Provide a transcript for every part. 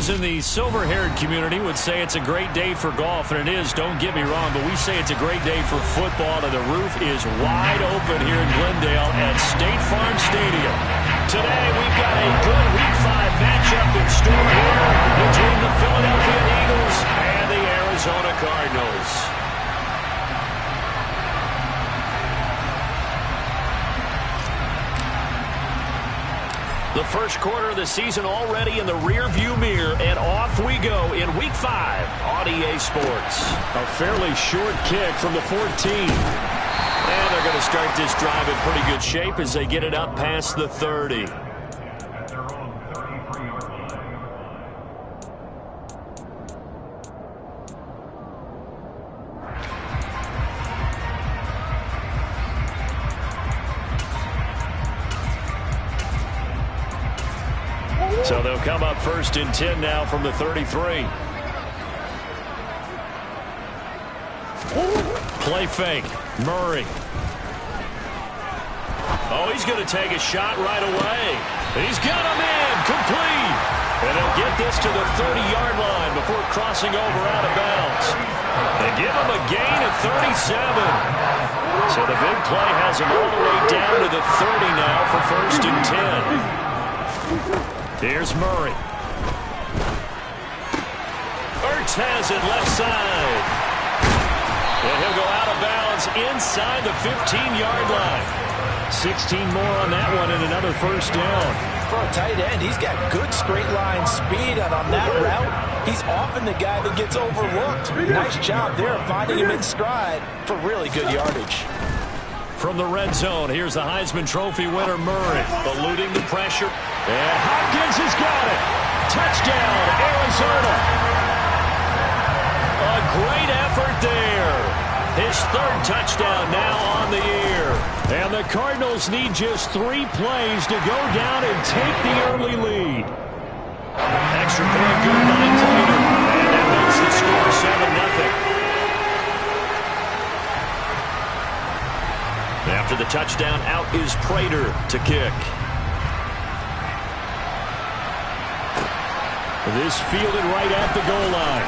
Those in the silver-haired community would say it's a great day for golf, and it is, don't get me wrong, but we say it's a great day for football, and the roof is wide open here in Glendale at State Farm Stadium. Today, we've got a good Week 5 matchup in store here between the Philadelphia Eagles and the Arizona Cardinals. The first quarter of the season already in the rear-view mirror, and off we go in Week 5 on EA Sports. A fairly short kick from the 14. And they're going to start this drive in pretty good shape as they get it up past the 30. So they'll come up first and 10 now from the 33. Play fake. Murray. Oh, he's going to take a shot right away. He's got him in. Complete. And he'll get this to the 30-yard line before crossing over out of bounds. They give him a gain of 37. So the big play has him all the way down to the 30 now for first and 10. Here's Murray. Ertz has it left side. And he'll go out of bounds inside the 15-yard line. 16 more on that one and another first down. For a tight end, he's got good straight line speed, and on that route, he's often the guy that gets overlooked. Nice job there finding him in stride for really good yardage. From the red zone, here's the Heisman Trophy winner Murray, eluding the pressure. And Hopkins has got it. Touchdown, Arizona. A great effort there. His third touchdown now on the year. And the Cardinals need just 3 plays to go down and take the early lead. Extra point good by Prater. And that makes the score 7-0. After the touchdown, out is Prater to kick. This fielded right at the goal line.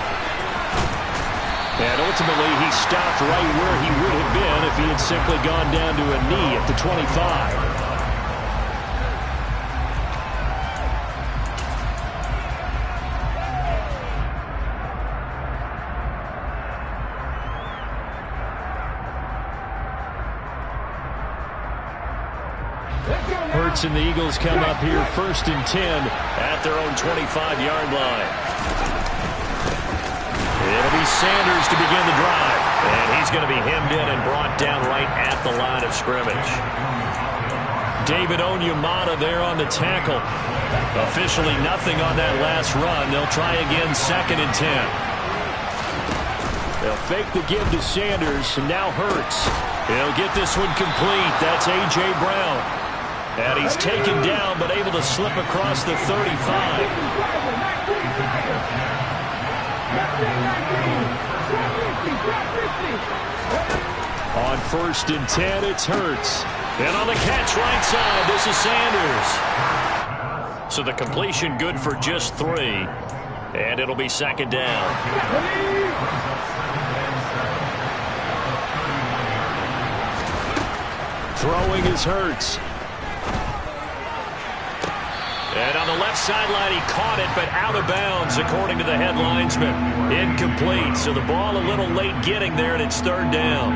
And ultimately, he stopped right where he would have been if he had simply gone down to a knee at the 25. Hurts and the Eagles come up here first and 10 at their own 25-yard line. It'll be Sanders to begin the drive. And he's going to be hemmed in and brought down right at the line of scrimmage. David Onyemata there on the tackle. Officially nothing on that last run. They'll try again second and 10. They'll fake the give to Sanders, and now Hurts. He'll get this one complete. That's A.J. Brown. And he's taken down, but able to slip across the 35. On first and 10, it's Hurts. And on the catch right side, this is Sanders. So the completion good for just 3. And it'll be second down. Throwing is Hurts. And on the left sideline, he caught it, but out of bounds, according to the head linesman. Incomplete, so the ball a little late getting there, and it's third down.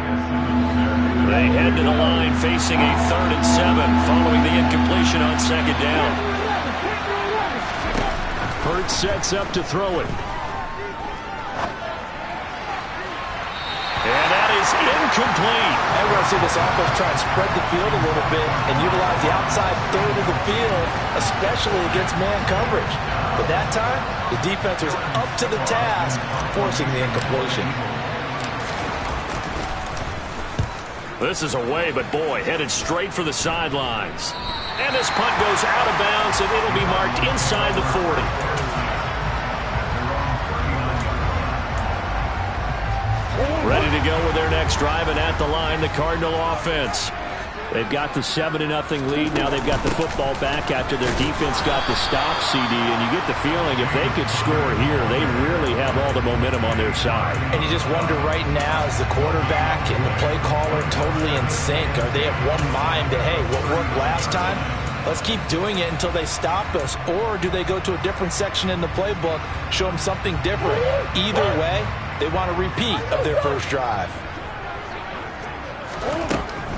They head to the line facing a 3rd and 7 following the incompletion on second down. Hurts sets up to throw it. And that is incomplete. I want to see this offense try and spread the field a little bit and utilize the outside third of the field, especially against man coverage. But that time, the defense was up to the task, forcing the incompletion. This is away, but boy, headed straight for the sidelines. And this punt goes out of bounds, and it'll be marked inside the 40. Ready to go with their next drive, and at the line, the Cardinal offense. They've got the 7-0 lead. Now they've got the football back after their defense got the stop, CD. And you get the feeling if they could score here, they really have all the momentum on their side. And you just wonder right now, is the quarterback and the play caller totally in sync? Are they at one mind that, hey, what worked last time, let's keep doing it until they stop us? Or do they go to a different section in the playbook, show them something different? Either way, they want a repeat of their first drive.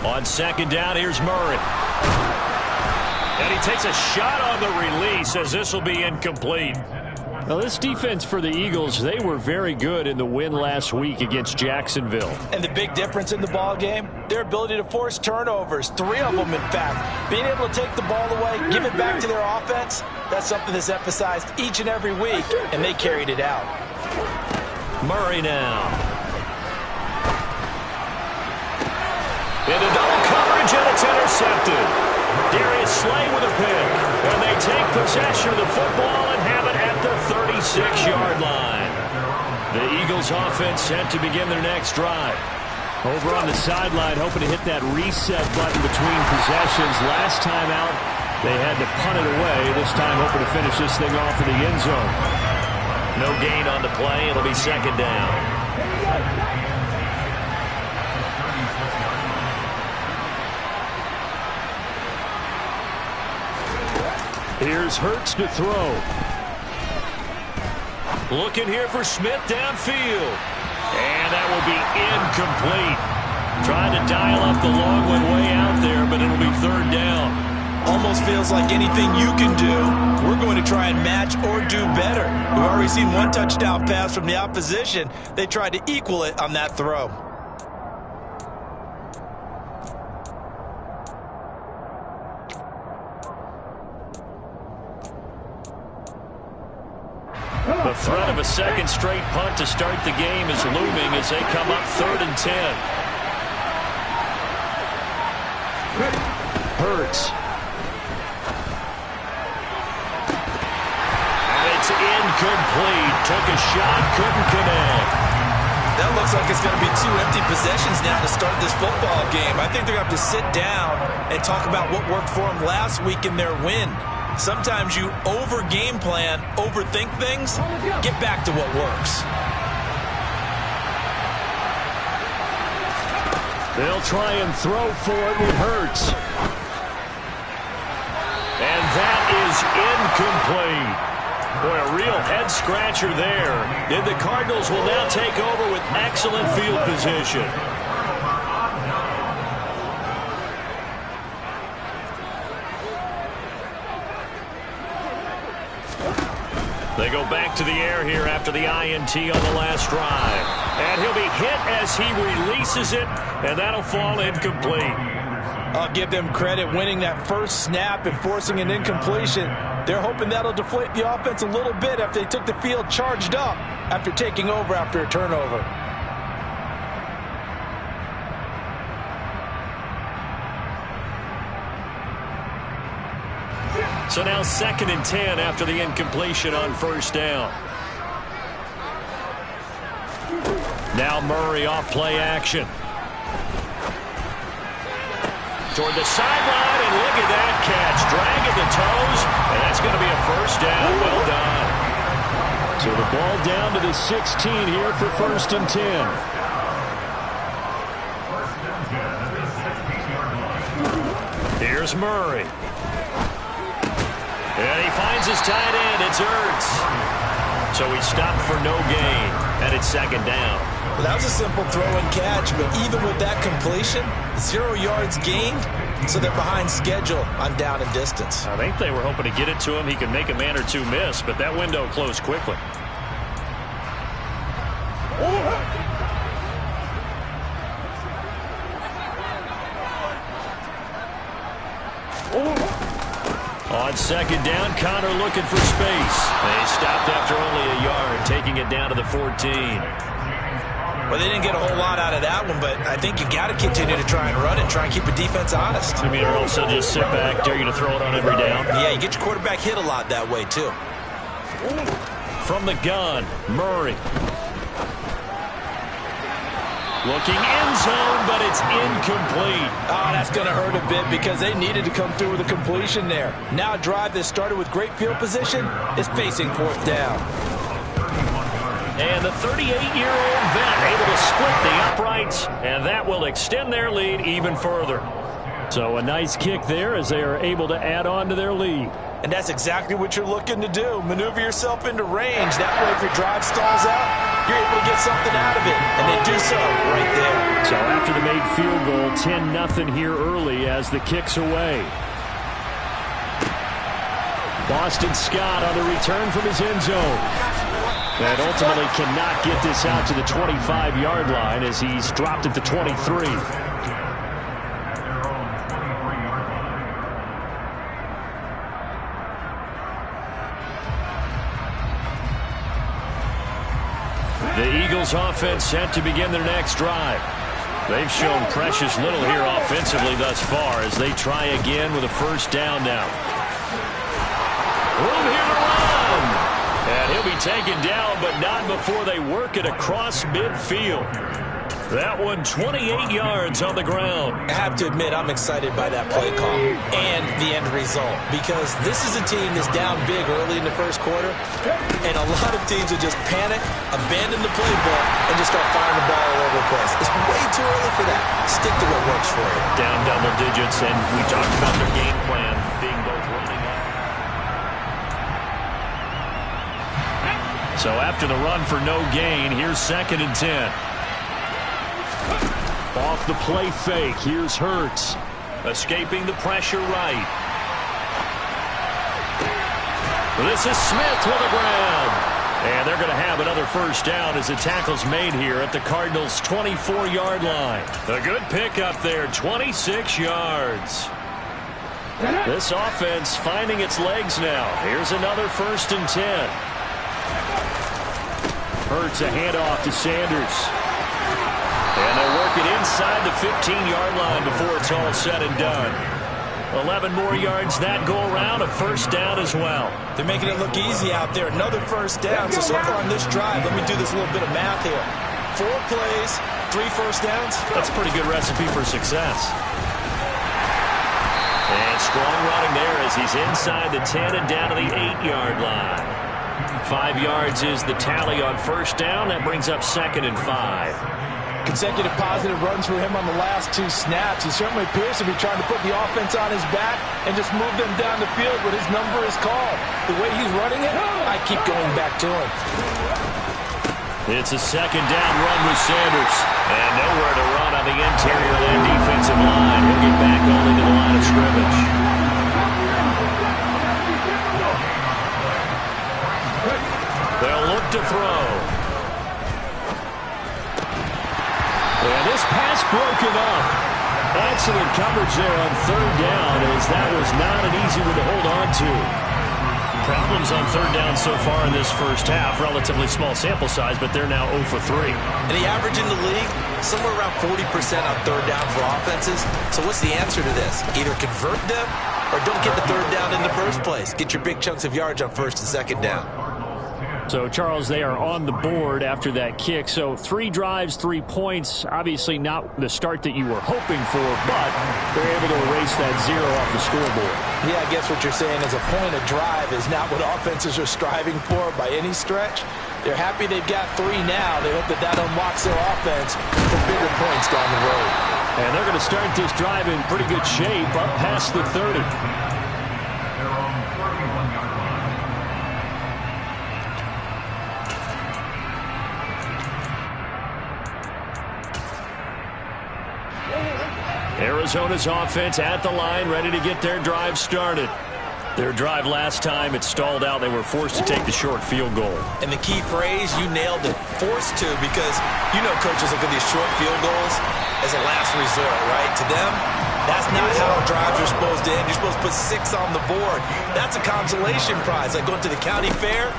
On second down, here's Murray. And he takes a shot on the release as this will be incomplete. Now, this defense for the Eagles, they were very good in the win last week against Jacksonville. And the big difference in the ball game, their ability to force turnovers, 3 of them, in fact. Being able to take the ball away, give it back to their offense, that's something that's emphasized each and every week, and they carried it out. Murray now. Into double coverage, and it's intercepted. Darius Slay with a pick. And they take possession of the football and have it at the 36-yard line. The Eagles offense set to begin their next drive. Over on the sideline, hoping to hit that reset button between possessions. Last time out, they had to punt it away. This time hoping to finish this thing off in the end zone. No gain on the play. It'll be second down. Here's Hurts to throw. Looking here for Smith downfield. And that will be incomplete. Trying to dial up the long one way out there, but it'll be third down. Almost feels like anything you can do, we're going to try and match or do better. We've already seen one touchdown pass from the opposition. They tried to equal it on that throw. The threat of a second straight punt to start the game is looming as they come up 3rd and 10. Hurts. And it's incomplete. Took a shot, couldn't connect. That looks like it's going to be 2 empty possessions now to start this football game. I think they're going to have to sit down and talk about what worked for them last week in their win. Sometimes you over-game plan, overthink things, get back to what works. They'll try and throw for it with Hurts. And that is incomplete. Boy, a real head-scratcher there. And the Cardinals will now take over with excellent field position. They go back to the air here after the INT on the last drive. And he'll be hit as he releases it, and that'll fall incomplete. I'll give them credit winning that first snap and forcing an incompletion. They're hoping that'll deflate the offense a little bit after they took the field charged up after taking over after a turnover. So now 2nd and 10 after the incompletion on first down. Now Murray off play action. Toward the sideline, and look at that catch. Dragging the toes, and that's going to be a first down. Well done. So the ball down to the 16 here for 1st and 10. Here's Murray. And he finds his tight end. It's Ertz. So he stopped for no gain, and it's 2nd down. Well, that was a simple throw and catch, but even with that completion, 0 yards gained, so they're behind schedule on down and distance. I think they were hoping to get it to him. He could make a man or two miss, but that window closed quickly. On 2nd down, Connor looking for space. They stopped after only a yard, taking it down to the 14. Well, they didn't get a whole lot out of that one, but I think you've got to continue to try and run and try and keep the defense honest. I mean, or also just sit back, dare you to throw it on every down. Yeah, you get your quarterback hit a lot that way, too. From the gun, Murray. Looking end zone, but it's incomplete. Oh, that's going to hurt a bit because they needed to come through with a completion there. Now a drive that started with great field position is facing fourth down. And the 38-year-old vet able to split the uprights, and that will extend their lead even further. So a nice kick there as they are able to add on to their lead. And that's exactly what you're looking to do. Maneuver yourself into range. That way, if your drive stalls out, you're able to get something out of it. And they do so right there. So after the made field goal, 10-0 here early as the kick's away. Boston Scott on the return from his end zone. And ultimately cannot get this out to the 25-yard line as he's dropped at the 23. The Eagles offense set to begin their next drive. They've shown precious little here offensively thus far as they try again with a first down now. Room here to run. And he'll be taken down, but not before they work it across midfield. That one 28 yards on the ground. I have to admit, I'm excited by that play call and the end result because this is a team that's down big early in the first quarter, and a lot of teams will just panic, abandon the playbook, and just start firing the ball all over the place. It's way too early for that. Stick to what works for you. Down double digits, and we talked about their game plan being both running up. So after the run for no gain, here's 2nd and 10. Off the play fake, here's Hurts. Escaping the pressure right. This is Smith with the ground. And they're going to have another first down as the tackle's made here at the Cardinals' 24-yard line. A good pickup there, 26 yards. This offense finding its legs now. Here's another 1st and 10. Hurts a handoff to Sanders. And they'll work it inside the 15-yard line before it's all said and done. 11 more yards that go around, a first down as well. They're making it look easy out there. Another first down. So far on this drive, let me do this little bit of math here. 4 plays, 3 first downs. That's a pretty good recipe for success. And strong running there as he's inside the 10 and down to the 8-yard line. 5 yards is the tally on first down. That brings up 2nd and 5. Consecutive positive runs for him on the last 2 snaps. He certainly appears to be trying to put the offense on his back and just move them down the field when his number is called. The way he's running it, I keep going back to him. It's a 2nd down run with Sanders. And nowhere to run on the interior of that defensive line. He'll get back only to the line of scrimmage. They'll look to throw. And this pass broken up. Excellent coverage there on 3rd down as that was not an easy one to hold on to. Problems on 3rd down so far in this first half. Relatively small sample size, but they're now 0 for 3. And the average in the league, somewhere around 40% on 3rd down for offenses. So what's the answer to this? Either convert them or don't get the 3rd down in the first place. Get your big chunks of yards on 1st and 2nd down. So, Charles, they are on the board after that kick. So 3 drives, 3 points. Obviously not the start that you were hoping for, but they're able to erase that 0 off the scoreboard. Yeah, I guess what you're saying is a point of drive is not what offenses are striving for by any stretch. They're happy they've got 3 now. They hope that that unlocks their offense for bigger points down the road. And they're going to start this drive in pretty good shape up past the 30. Arizona's offense at the line, ready to get their drive started. Their drive last time, it stalled out. They were forced to take the short field goal. And the key phrase, you nailed it, forced to, because you know coaches look at these short field goals as a last resort, right? To them, that's not how drives are supposed to end. You're supposed to put 6 on the board. That's a consolation prize. Like going to the county fair,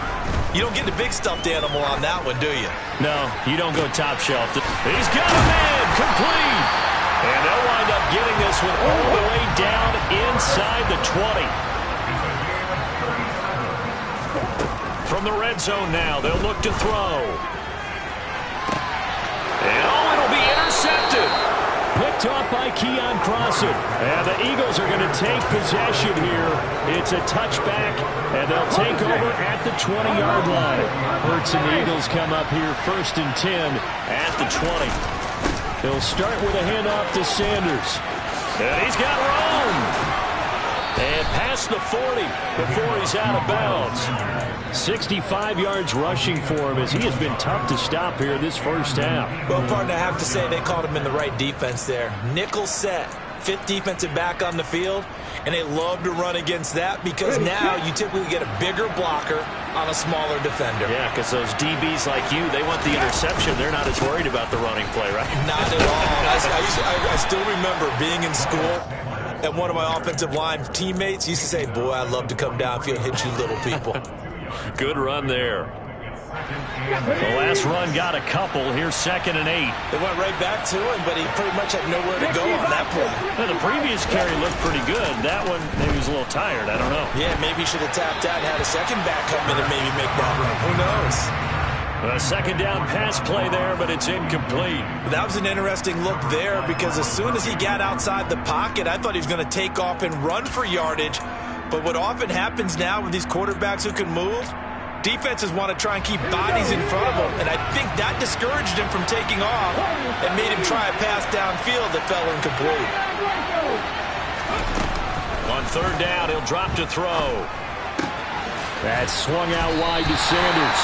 you don't get the big stuffed animal on that one, do you? No, you don't go top shelf. He's got a man, complete. And they'll wind up getting this one all the way down inside the 20. From the red zone now, they'll look to throw. And it'll be picked off by Keon Crossan. And the Eagles are going to take possession here. It's a touchback, and they'll take over at the 20-yard line. Hurts and the Eagles come up here 1st and 10 at the 20. They'll start with a handoff to Sanders. And he's got room. And past the 40 before he's out of bounds. 65 yards rushing for him as he has been tough to stop here this first half. Well, partner, I have to say they called him in the right defense there. Nickel set, 5th defensive back on the field, and they love to run against that because now you typically get a bigger blocker on a smaller defender. Yeah, because those DBs like you, they want the interception. They're not as worried about the running play, right? Not at all. I still remember being in school, and one of my offensive line teammates used to say, boy, I'd love to come downfield and hit you little people. Good run there. The last run got a couple. Here's 2nd and 8. They went right back to him, but he pretty much had nowhere to go on that play. Well, the previous carry looked pretty good. That one, maybe he was a little tired. I don't know. Yeah, maybe he should have tapped out and had a second back come in and maybe make that run. Who knows? A 2nd down pass play there, but it's incomplete. That was an interesting look there because as soon as he got outside the pocket, I thought he was going to take off and run for yardage. But what often happens now with these quarterbacks who can move, defenses want to try and keep bodies in front of them, and I think that discouraged him from taking off and made him try a pass downfield that fell incomplete. On 3rd down, he'll drop to throw. That swung out wide to Sanders.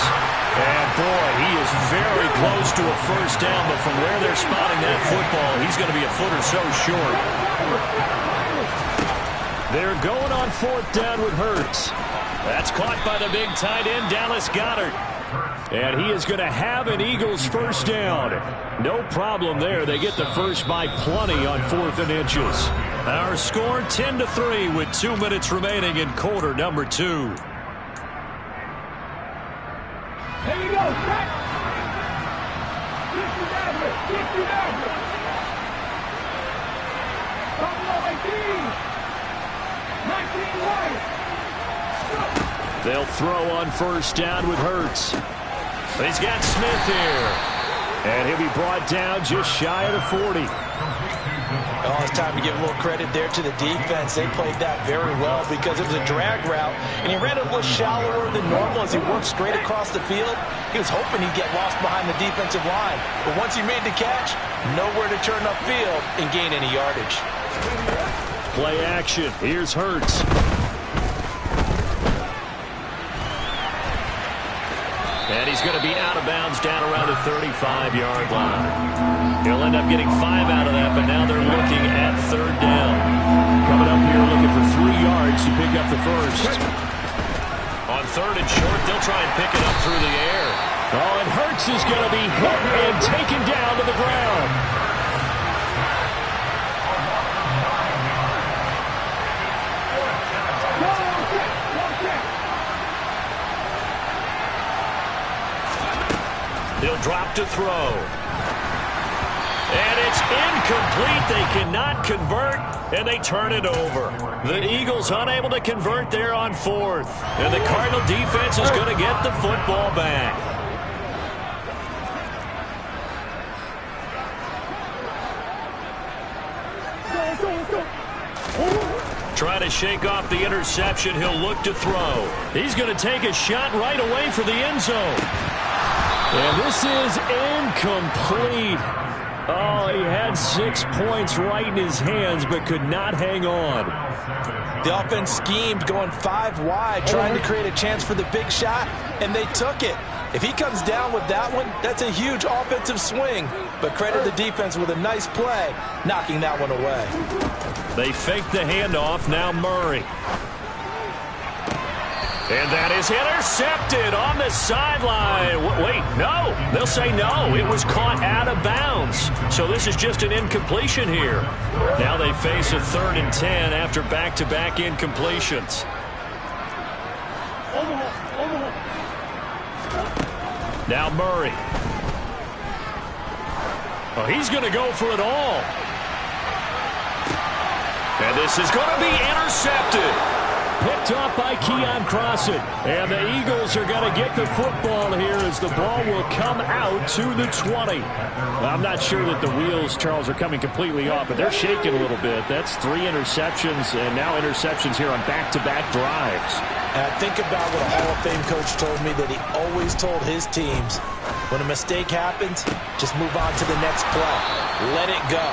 And, boy, he is very close to a first down, but from where they're spotting that football, he's going to be a foot or so short. They're going on 4th down with Hurts. That's caught by the big tight end, Dallas Goedert. And he is going to have an Eagles first down. No problem there. They get the first by plenty on 4th and inches. Our score 10-3 with 2 minutes remaining in quarter number 2. Here we go, set. 60 down. Buffalo 18. 19 wide. They'll throw on first down with Hurts. He's got Smith here. And he'll be brought down just shy of the 40. Oh, it's time to give a little credit there to the defense. They played that very well because it was a drag route, and he ran it a little shallower than normal as he worked straight across the field. He was hoping he'd get lost behind the defensive line. But once he made the catch, nowhere to turn upfield and gain any yardage. Play action. Here's Hurts. And he's going to be out of bounds down around the 35-yard line. He'll end up getting 5 out of that, but now they're looking at 3rd down. Coming up here looking for 3 yards to pick up the first. On 3rd and short, they'll try and pick it up through the air. Oh, and Hurts is going to be hit and taken down to the ground. He'll drop to throw. And it's incomplete. They cannot convert, and they turn it over. The Eagles unable to convert there on 4th. And the Cardinal defense is going to get the football back. Trying to shake off the interception. He'll look to throw. He's going to take a shot right away for the end zone. And this is incomplete. Oh, he had 6 points right in his hands, but could not hang on. The offense schemed going 5 wide, trying to create a chance for the big shot, and they took it. If he comes down with that one, that's a huge offensive swing. But credit the defense with a nice play, knocking that one away. They fake the handoff. Now Murray. And that is intercepted on the sideline. Wait, no. They'll say no. It was caught out of bounds. So this is just an incompletion here. Now they face a 3rd and 10 after back-to-back incompletions. Now Murray. Oh, he's going to go for it all. And this is going to be intercepted. picked off by Keon Crossett. And the Eagles are going to get the football here as the ball will come out to the 20. I'm not sure that the wheels, Charles, are coming completely off, but they're shaking a little bit. That's 3 interceptions and now interceptions here on back-to-back drives. And I think about what a Hall of Fame coach told me that he always told his teams, when a mistake happens, just move on to the next play. Let it go.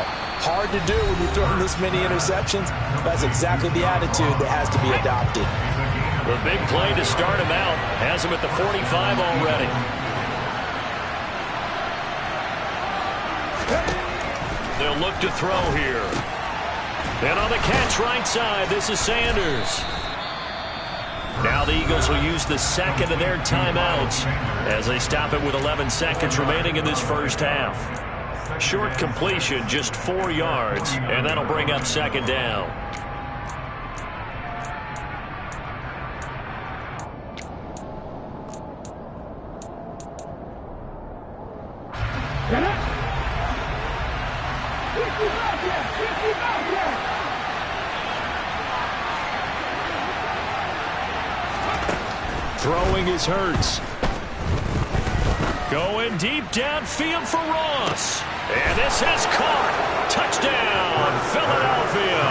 Hard to do when you're throwing this many interceptions. That's exactly the attitude that has to be adopted. The big play to start him out has him at the 45 already. They'll look to throw here. And on the catch right side, this is Sanders. Now the Eagles will use the second of their timeouts as they stop it with 11 seconds remaining in this first half. Short completion, just 4 yards, and that'll bring up second down. Throwing is Hurts. Going deep downfield for Ross. And this has caught. Touchdown, Philadelphia.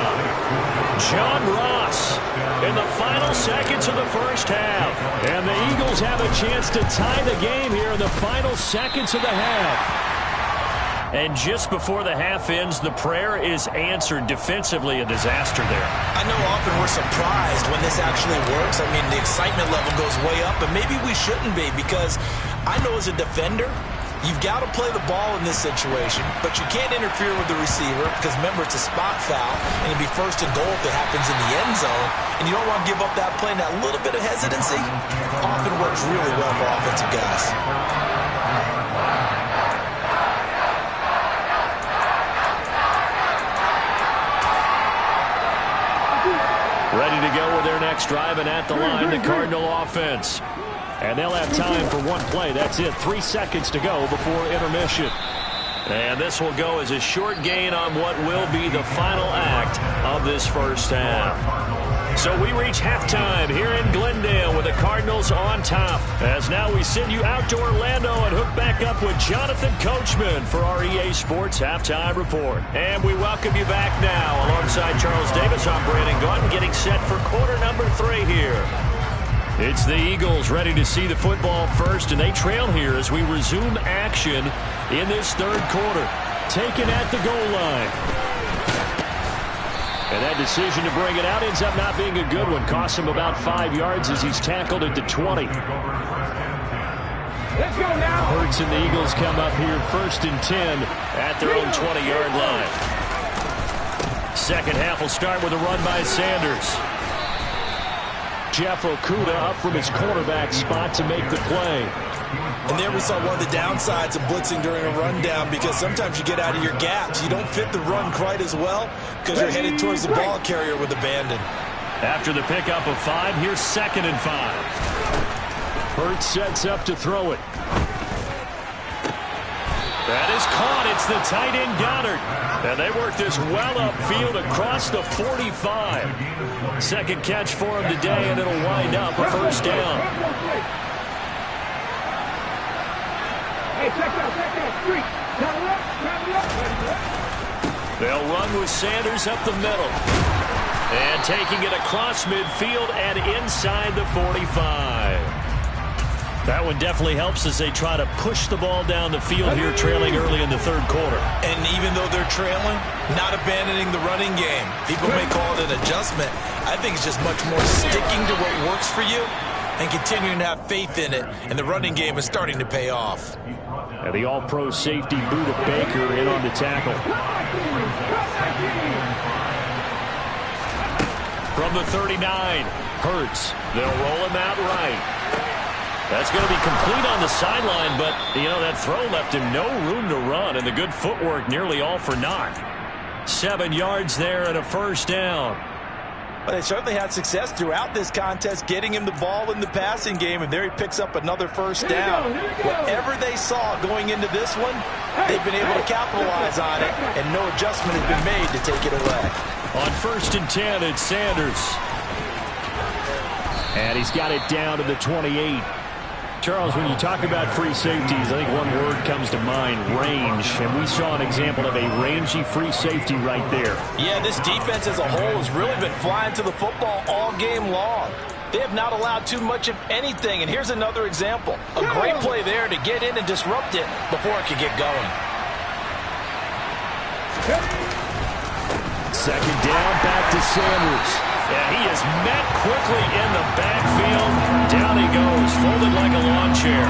John Ross in the final seconds of the first half. And the Eagles have a chance to tie the game here in the final seconds of the half. And just before the half ends, the prayer is answered. Defensively, a disaster there. I know often we're surprised when this actually works. I mean, the excitement level goes way up, but maybe we shouldn't be, because I know as a defender, you've got to play the ball in this situation, but you can't interfere with the receiver because, remember, it's a spot foul, and it'd be first and goal if it happens in the end zone, and you don't want to give up that play. And that little bit of hesitancy often works really well for offensive guys. Ready to go with their next drive, and at the line, the Cardinal offense. And they'll have time for one play. That's it. 3 seconds to go before intermission. And this will go as a short gain on what will be the final act of this first half. So we reach halftime here in Glendale with the Cardinals on top. As now we send you out to Orlando and hook back up with Jonathan Coachman for our EA Sports Halftime Report. And we welcome you back now. Alongside Charles Davis, I'm Brandon Gordon, getting set for quarter number 3 here. It's the Eagles ready to see the football first, and they trail here as we resume action in this third quarter. Taken at the goal line. And that decision to bring it out ends up not being a good one. Costs him about 5 yards as he's tackled at the 20. Let's go now. Hurts and the Eagles come up here first and 10 at their own 20-yard line. Second half will start with a run by Sanders. Jeff Okudah up from his cornerback spot to make the play. And there we saw one of the downsides of blitzing during a rundown, because sometimes you get out of your gaps. You don't fit the run quite as well because you're headed towards the ball carrier with abandon. After the pickup of 5, here's 2nd and 5. Hurts sets up to throw it. That is caught. It's the tight end Goddard. And they work this well upfield across the 45. Second catch for him today, and it'll wind up a first down. Hey, check out street. They'll run with Sanders up the middle. And taking it across midfield and inside the 45. That one definitely helps as they try to push the ball down the field here, trailing early in the third quarter. And even though they're trailing, not abandoning the running game. People may call it an adjustment. I think it's just much more sticking to what works for you and continuing to have faith in it. And the running game is starting to pay off. And the all-pro safety Buda Baker in on the tackle. From the 39, Hurts. They'll roll him out right. That's going to be complete on the sideline, but, you know, that throw left him no room to run, and the good footwork nearly all for naught. 7 yards there and a first down. But they certainly had success throughout this contest, getting him the ball in the passing game, and there he picks up another first down. Whatever they saw going into this one, they've been able to capitalize on it, and no adjustment has been made to take it away. On 1st and 10, it's Sanders. And he's got it down to the 28. Charles, when you talk about free safeties, I think one word comes to mind, range. And we saw an example of a rangy free safety right there. Yeah, this defense as a whole has really been flying to the football all game long. They have not allowed too much of anything. And here's another example. A great play there to get in and disrupt it before it could get going. Second down, back to Sanders. Yeah, he is met quickly in the backfield. Down he goes, folded like a lawn chair.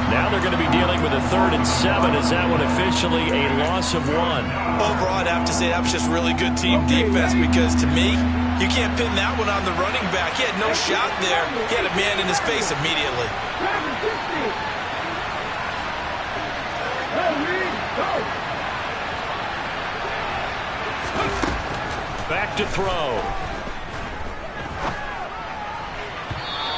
Now they're going to be dealing with a 3rd and 7. Is that one officially a loss of 1? Overall, I'd have to say that was just really good team defense because, to me, you can't pin that one on the running back. He had no shot there. He had a man in his face immediately. Back to throw.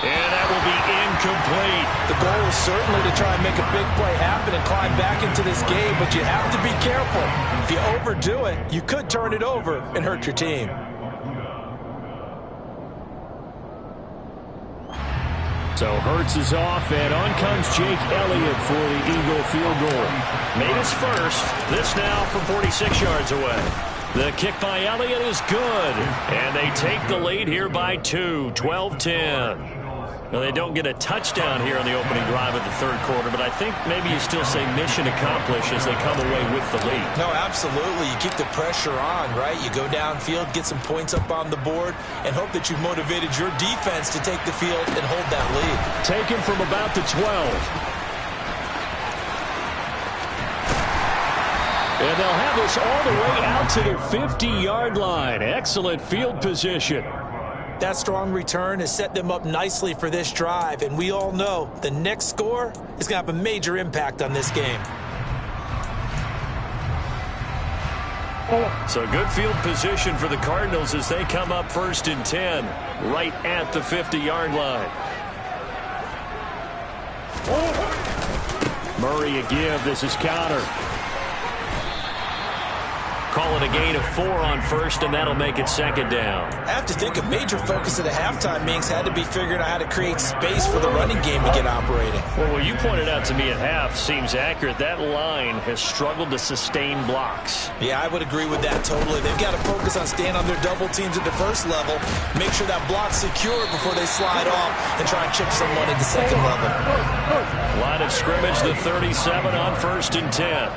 And that will be incomplete. The goal is certainly to try and make a big play happen and climb back into this game, but you have to be careful. If you overdo it, you could turn it over and hurt your team. So Hurts is off, and on comes Jake Elliott for the Eagle field goal. Made his first. This now from 46 yards away. The kick by Elliott is good. And they take the lead here by 2, 12-10. Now, they don't get a touchdown here in the opening drive of the 3rd quarter, but I think maybe you still say mission accomplished as they come away with the lead. No, absolutely. You keep the pressure on, right? You go downfield, get some points up on the board, and hope that you've motivated your defense to take the field and hold that lead. Taken from about the 12. And they'll have this all the way out to the 50-yard line. Excellent field position. That strong return has set them up nicely for this drive, and we all know the next score is going to have a major impact on this game. So good field position for the Cardinals as they come up 1st and 10, right at the 50-yard line. Murray a give. This is counter. Call it a gain of 4 on 1st, and that'll make it 2nd down. I have to think a major focus of the halftime meetings had to be figuring out how to create space for the running game to get operating. Well, what you pointed out to me at half seems accurate. That line has struggled to sustain blocks. Yeah, I would agree with that totally. They've got to focus on staying on their double teams at the first level, make sure that block's secure before they slide off and try and chip someone at the second level. Line of scrimmage, the 37 on 1st and 10.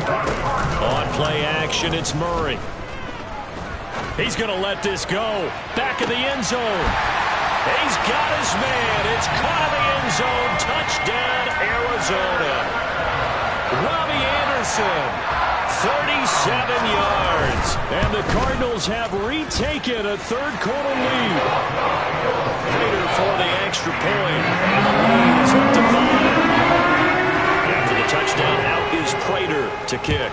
On play action, it's Murray. He's going to let this go. Back of the end zone. He's got his man. It's caught in the end zone. Touchdown, Arizona. Robbie Anderson, 37 yards. And the Cardinals have retaken a 3rd quarter lead. Prater for the extra point. And the lead is up to 5. After the touchdown, out is Prater to kick.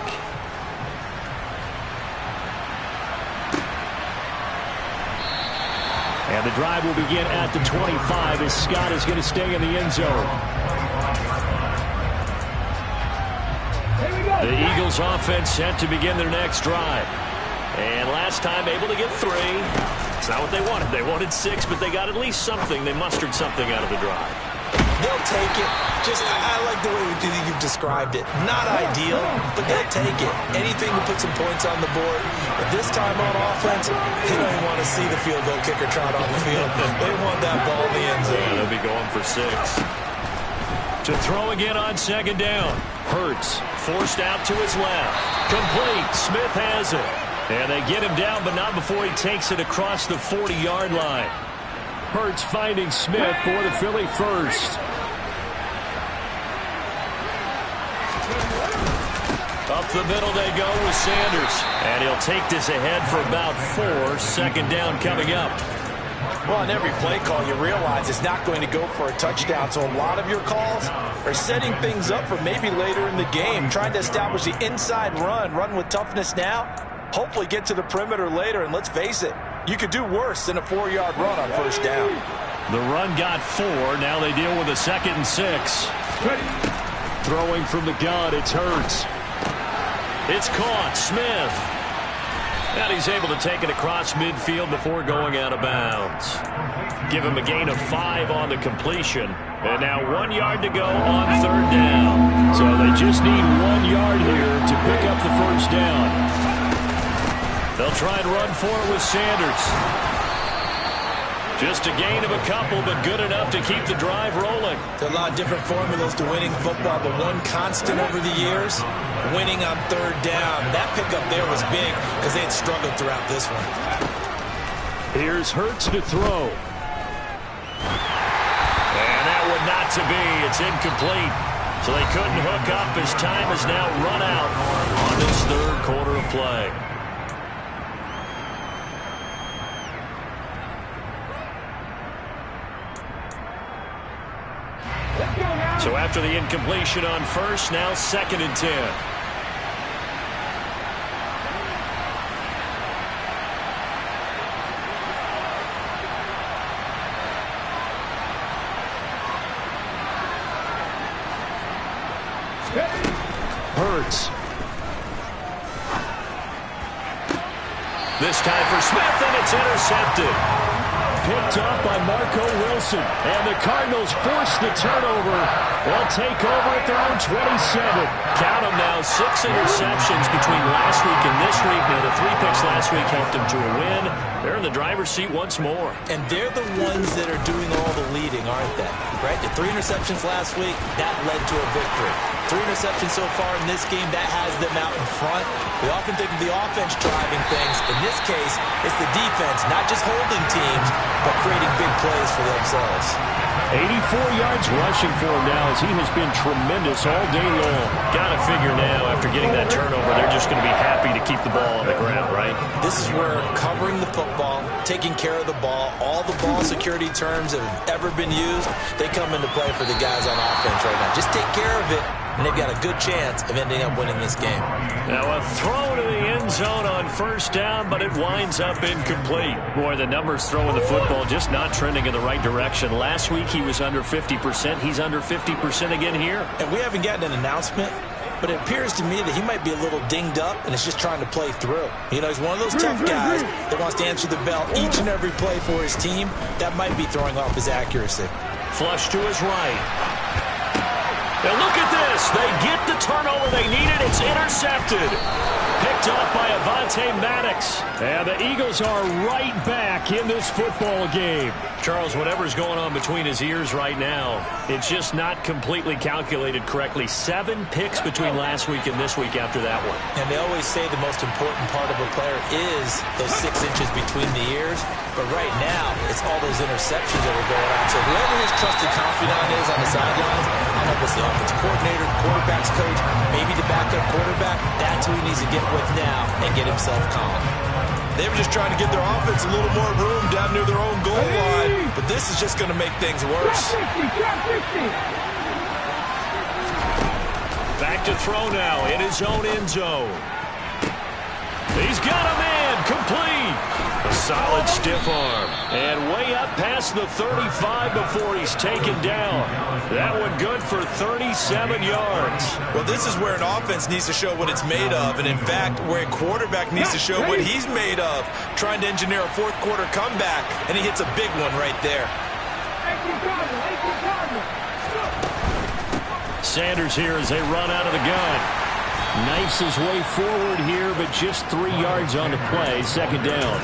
And the drive will begin at the 25 as Scott is going to stay in the end zone. The Eagles offense set to begin their next drive. And last time able to get 3. It's not what they wanted. They wanted 6, but they got at least something. They mustered something out of the drive. They'll take it. I like the way you've described it. Not ideal, but they'll take it. Anything to put some points on the board. But this time on offense, they don't even want to see the field goal kicker trot on the field. They want that ball in the end zone. Yeah, they'll be going for 6. To throw again on 2nd down. Hurts forced out to his left. Complete. Smith has it. And they get him down, but not before he takes it across the 40-yard line. Hurts finding Smith for the Philly first. Up the middle they go with Sanders. And he'll take this ahead for about 4. 2nd down coming up. Well, on every play call, you realize it's not going to go for a touchdown. So a lot of your calls are setting things up for maybe later in the game, trying to establish the inside run with toughness now, hopefully get to the perimeter later. And let's face it, you could do worse than a 4-yard run on 1st down. The run got 4. Now they deal with a 2nd and 6. Throwing from the gun, it's Hurts. It's caught. Smith. And he's able to take it across midfield before going out of bounds. Give him a gain of 5 on the completion. And now 1 yard to go on 3rd down. So they just need 1 yard here to pick up the first down. They'll try and run for it with Sanders. Just a gain of a couple, but good enough to keep the drive rolling. There are a lot of different formulas to winning football, but one constant over the years, winning on 3rd down. That pickup there was big because they had struggled throughout this one. Here's Hurts to throw. And that would not to be. It's incomplete. So they couldn't hook up as time has now run out on this 3rd quarter of play. So after the incompletion on 1st, now 2nd and 10. Hurts. This time for Smith, and it's intercepted. Picked up by Marco Wilson. And the Cardinals force the turnover. They'll take over at their own 27. Count them now, 6 interceptions between last week and this week. Now, the 3 picks last week helped them to a win. They're in the driver's seat once more. And they're the ones that are doing all the leading, aren't they? Right? The 3 interceptions last week, that led to a victory. 3 interceptions so far in this game, that has them out in front. We often think of the offense driving things. In this case, it's the defense, not just holding teams, but creating big plays for themselves. 84 yards rushing for him now as he has been tremendous all day long. Got to figure now, after getting that turnover, they're just going to be happy to keep the ball on the ground, right? This is where covering the football, taking care of the ball, all the ball security terms that have ever been used, they come into play for the guys on offense right now. Just take care of it, and they've got a good chance of ending up winning this game. Now a throw to the end zone on 1st down, but it winds up incomplete. Boy, the numbers throwing the football just not trending in the right direction. Last week he was under 50%. He's under 50% again here. And we haven't gotten an announcement, but it appears to me that he might be a little dinged up and is just trying to play through. You know, he's one of those tough guys that wants to answer the bell each and every play for his team. That might be throwing off his accuracy. Flush to his right. Now look at this. They get the turnover they needed. It's intercepted. Picked up by Avonte Maddox. And the Eagles are right back in this football game. Charles, whatever's going on between his ears right now, it's just not completely calculated correctly. 7 picks between last week and this week after that one. And they always say the most important part of a player is those 6 inches between the ears. But right now, it's all those interceptions that are going on. So whoever his trusted confidant is on the sidelines, I don't know if it's the offensive coordinator, the quarterback's coach, maybe the backup quarterback, that's who he needs to get with now and get himself calm. They were just trying to give their offense a little more room down near their own goal line, but this is just going to make things worse. Back to throw now in his own end zone. He's got a man complete. A solid stiff arm. And way up past the 35 before he's taken down. That one good for 37 yards. Well, this is where an offense needs to show what it's made of. And in fact, where a quarterback needs to show what he's made of. Trying to engineer a 4th quarter comeback. And he hits a big one right there. Sanders here as they run out of the gun. Knifes his way forward here, but just 3 yards on the play. 2nd down.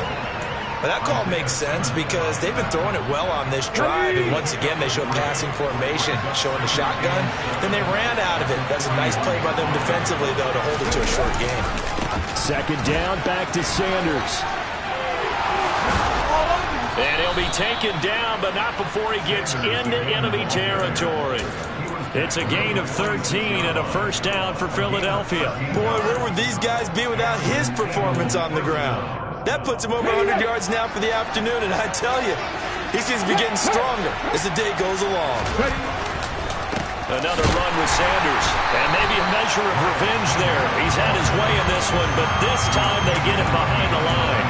But that call makes sense because they've been throwing it well on this drive. And once again, they show passing formation, showing the shotgun. Then they ran out of it. That's a nice play by them defensively, though, to hold it to a short game. 2nd down, back to Sanders. And he'll be taken down, but not before he gets into enemy territory. It's a gain of 13 and a 1st down for Philadelphia. Boy, where would these guys be without his performance on the ground? That puts him over 100 yards now for the afternoon, and I tell you, he seems to be getting stronger as the day goes along. Another run with Sanders, and maybe a measure of revenge there. He's had his way in this one, but this time they get him behind the line.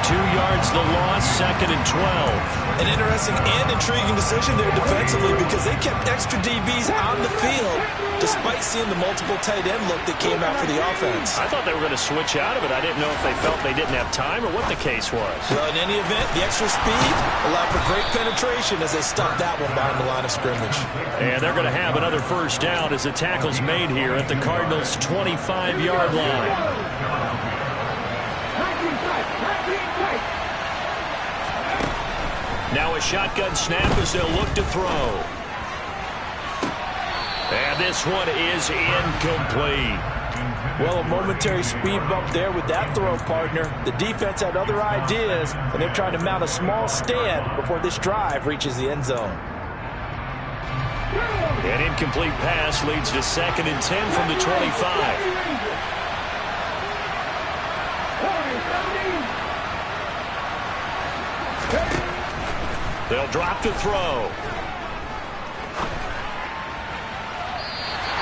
2 yards the loss, 2nd and 12. An interesting and intriguing decision there defensively because they kept extra DBs on the field despite seeing the multiple tight end look that came out for the offense. I thought they were going to switch out of it. I didn't know if they felt they didn't have time or what the case was. Well, in any event, the extra speed allowed for great penetration as they stuffed that one behind the line of scrimmage. And they're going to have another first down as the tackle's made here at the Cardinals' 25-yard line. Now a shotgun snap as they'll look to throw. And this one is incomplete. Well, a momentary speed bump there with that throw, partner. The defense had other ideas, and they're trying to mount a small stand before this drive reaches the end zone. An incomplete pass leads to 2nd and 10 from the 25. They'll drop to throw.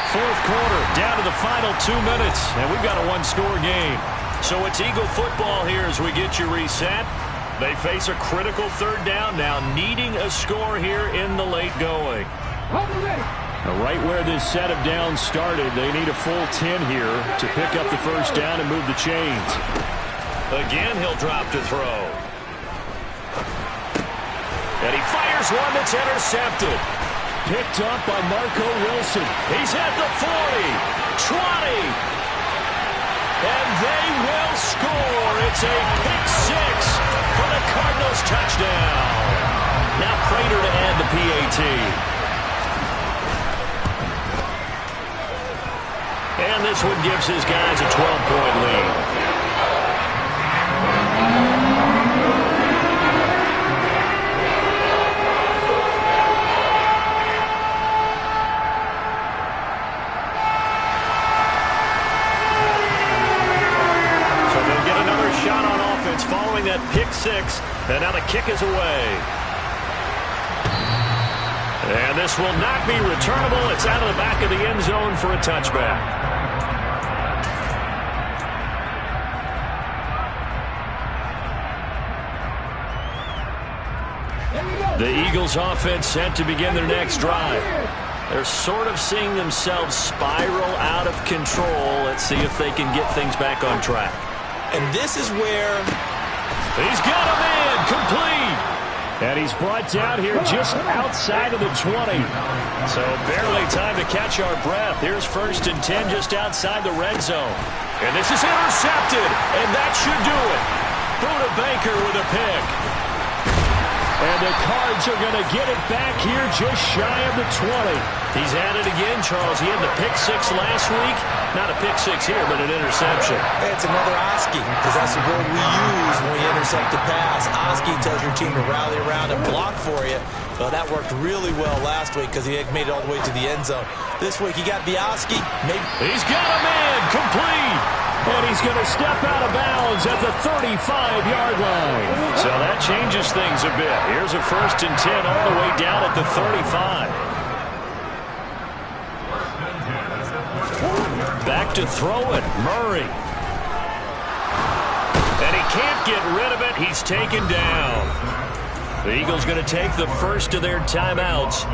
Fourth quarter, down to the final 2 minutes, and we've got a one-score game. So it's Eagle football here as we get you reset. They face a critical third down now, needing a score here in the late going. Right where this set of downs started, they need a full 10 here to pick up the first down and move the chains. Again, he'll drop to throw. And he fires one that's intercepted. Picked up by Marco Wilson. He's at the 40, 20. And they will score. It's a pick six for the Cardinals touchdown. Now Prater to add the PAT. And this one gives his guys a 12-point lead. Following that pick six, and now the kick is away. And this will not be returnable. It's out of the back of the end zone for a touchback. The Eagles offense set to begin their next drive. They're sort of seeing themselves spiral out of control. Let's see if they can get things back on track. And this is where he's got a man complete. And he's brought down here just outside of the 20. So barely time to catch our breath. Here's 1st and 10 just outside the red zone. And this is intercepted. And that should do it. Buda Baker with a pick. And the Cards are going to get it back here just shy of the 20. He's at it again, Charles. He had the pick six last week. Not a pick six here, but an interception. Hey, it's another Oski, because that's the word we use when we intercept the pass. Oski tells your team to rally around and block for you. Well, that worked really well last week because he had made it all the way to the end zone. This week he got the Oski. He's got a man complete. And he's going to step out of bounds at the 35-yard line. So that changes things a bit. Here's a 1st and 10 all the way down at the 35. Back to throw it, Murray. And he can't get rid of it. He's taken down. The Eagles going to take the first of their timeouts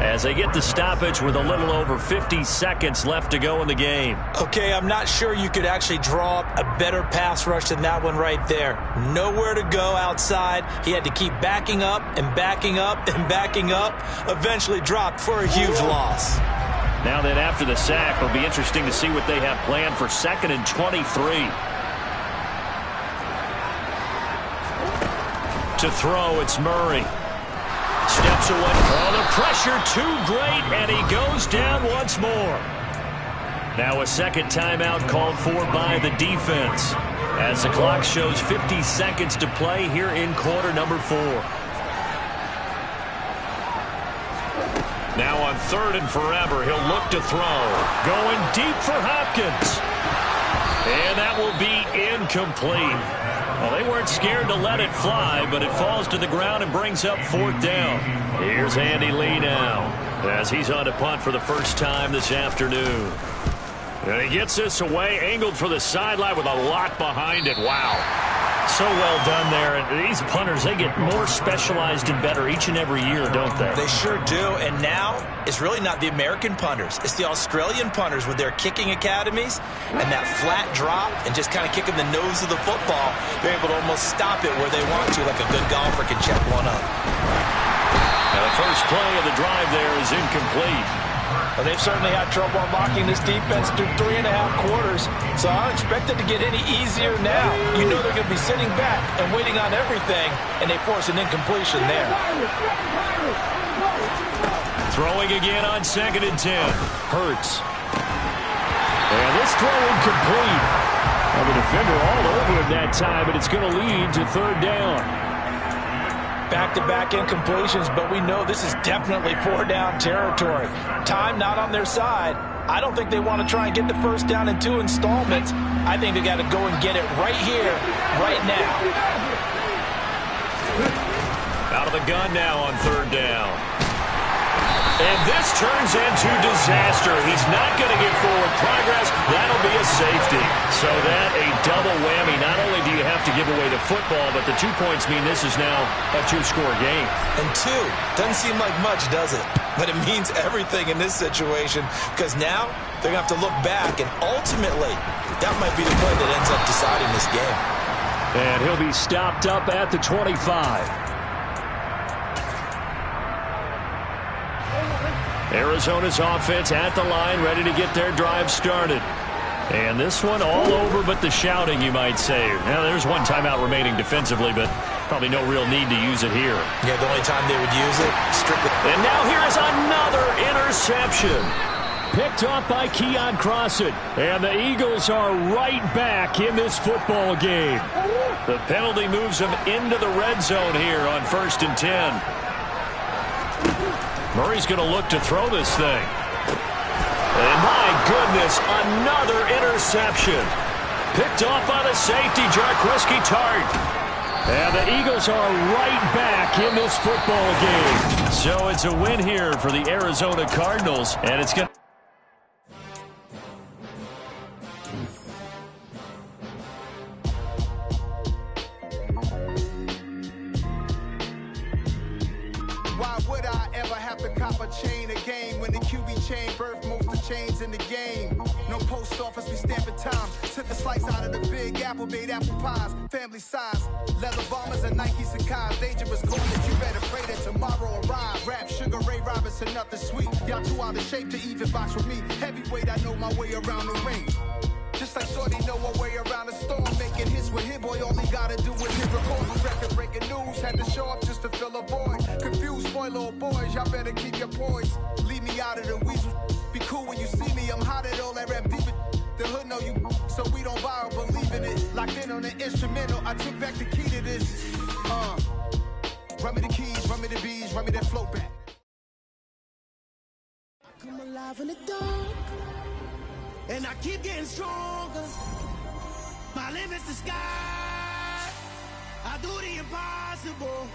as they get the stoppage with a little over 50 seconds left to go in the game. Okay, I'm not sure you could actually draw up a better pass rush than that one right there. Nowhere to go outside. He had to keep backing up and backing up and backing up. Eventually dropped for a huge loss. Now then, after the sack, it'll be interesting to see what they have planned for 2nd and 23. To throw, it's Murray. Steps away. Oh, the pressure too great, and he goes down once more. Now a second timeout called for by the defense as the clock shows 50 seconds to play here in quarter number 4. Now on 3rd and forever, he'll look to throw. Going deep for Hopkins. And that will be incomplete. Well, they weren't scared to let it fly, but it falls to the ground and brings up 4th down. Here's Andy Lee now as he's on to punt for the first time this afternoon. And he gets this away, angled for the sideline with a lot behind it. Wow. So well done there. And these punters, they get more specialized and better each and every year, don't they? They sure do. And now it's really not the American punters. It's the Australian punters with their kicking academies and that flat drop and just kind of kicking the nose of the football. They're able to almost stop it where they want to, like a good golfer can check one up. Now the first play of the drive there is incomplete. Well, they've certainly had trouble unlocking this defense through 3.5 quarters, so I don't expect it to get any easier now. You know they're going to be sitting back and waiting on everything, and they force an incompletion there. Throwing again on 2nd and 10. Hurts. And this throw incomplete. Well, the defender all over him that time, but it's going to lead to 3rd down. Back-to-back incompletions, but we know this is definitely 4-down territory. Time not on their side. I don't think they want to try and get the first down in 2 installments. I think they got to go and get it right here, right now. Out of the gun now on 3rd down. And this turns into disaster. He's not going to get forward progress. That'll be a safety. So that a double whammy. Not only do you have to give away the football, but the 2 points mean this is now a 2-score game. And 2 doesn't seem like much, does it? But it means everything in this situation, because now they're going to have to look back, and ultimately that might be the play that ends up deciding this game. And he'll be stopped up at the 25. Arizona's offense at the line, ready to get their drive started. And this one all over but the shouting, you might say. Now, there's one timeout remaining defensively, but probably no real need to use it here. Yeah, the only time they would use it, strictly. And now here is another interception. Picked off by Keon Crossett. And the Eagles are right back in this football game. The penalty moves them into the red zone here on 1st and 10. Murray's going to look to throw this thing. And my goodness, another interception. Picked off by the safety, Jarquiski Tart. And the Eagles are right back in this football game. So it's a win here for the Arizona Cardinals, and it's going to... Why would I ever have to cop a chain a game when the QB chain birthed most of the chains in the game? No post office, we stamping time. Took a slice out of the big apple, made apple pies, family size. Leather bombers and Nikes and Kais. Dangerous corners, you better pray that tomorrow arrive. Rap, Sugar Ray Robinson, nothing sweet. Y'all too out of shape to even box with me. Heavyweight, I know my way around the ring. Just like Shorty know her way around the storm. Making hits with Hit Boy, all he gotta do is hit record. Record-breaking news, had to show up just to fill a void. Confused, spoiled little boys, y'all better keep your poise. Leave me out of the weasel. Be cool when you see me, I'm hot at all that rap deep. The hood know you, so we don't buy or believe in it. Locked in on the instrumental, I took back the key to this. Run me the keys, run me the bees, run me that flow back. I come alive in the dark, and I keep getting stronger. My limit's the sky. I do the impossible.